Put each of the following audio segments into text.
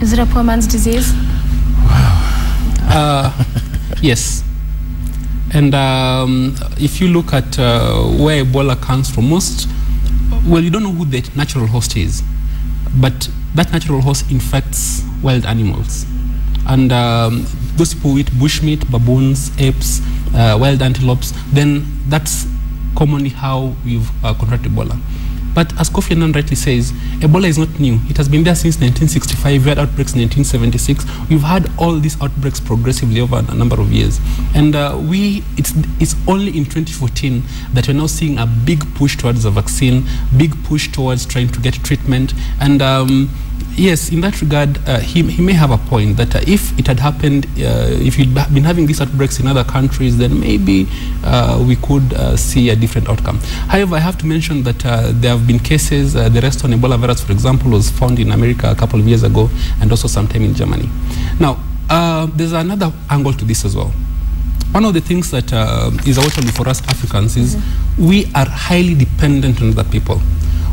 Is it a poor man's disease? Yes. And if you look at where Ebola comes from, you don't know who the natural host is, but that natural host infects wild animals. And those people who eat bushmeat, baboons, apes, wild antelopes, then that's commonly how we've contracted Ebola. But as Kofi Annan rightly says, Ebola is not new. It has been there since 1965. We had outbreaks in 1976. We've had all these outbreaks progressively over a number of years. And it's only in 2014 that we're now seeing a big push towards a vaccine, big push towards trying to get treatment. And yes, in that regard, he may have a point that if it had happened, if you'd been having these outbreaks in other countries, then maybe we could see a different outcome. However, I have to mention that there have been cases, the Reston Ebola virus, for example, was found in America a couple of years ago, and also sometime in Germany. Now, there's another angle to this as well. One of the things that is outstanding for us Africans is we are highly dependent on other people.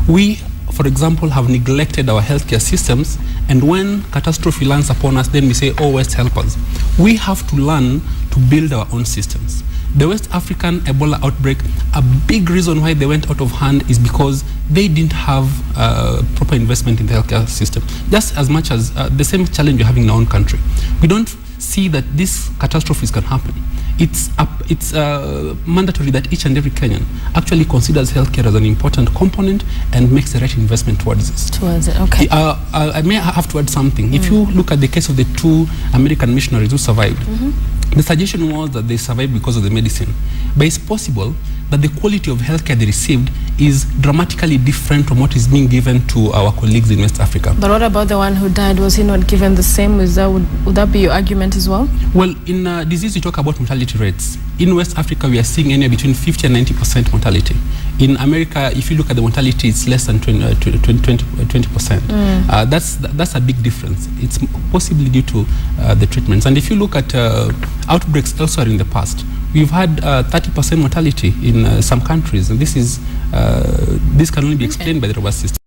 We, for example, have neglected our healthcare systems, and when catastrophe lands upon us, then we say, oh, West, help us. We have to learn to build our own systems. The West African Ebola outbreak, a big reason why they went out of hand is because they didn't have proper investment in the healthcare system. Just as much as the same challenge we're having in our own country. We don't see that these catastrophes can happen. It's mandatory that each and every Kenyan actually considers healthcare as an important component and makes the right investment towards this. Towards it, okay. I may have to add something. If you look at the case of the 2 American missionaries who survived, the suggestion was that they survived because of the medicine. But it's possible that the quality of healthcare they received is dramatically different from what is being given to our colleagues in West Africa. But what about the one who died? Was he not given the same? Would that be your argument as well? Well, in disease, we talk about mortality rates. In West Africa, we are seeing anywhere between 50 and 90% mortality. In America, if you look at the mortality, it's less than 20%. That's a big difference. It's possibly due to the treatments. And if you look at outbreaks elsewhere in the past, we've had 30% mortality in some countries, and this can only be explained by the robust system.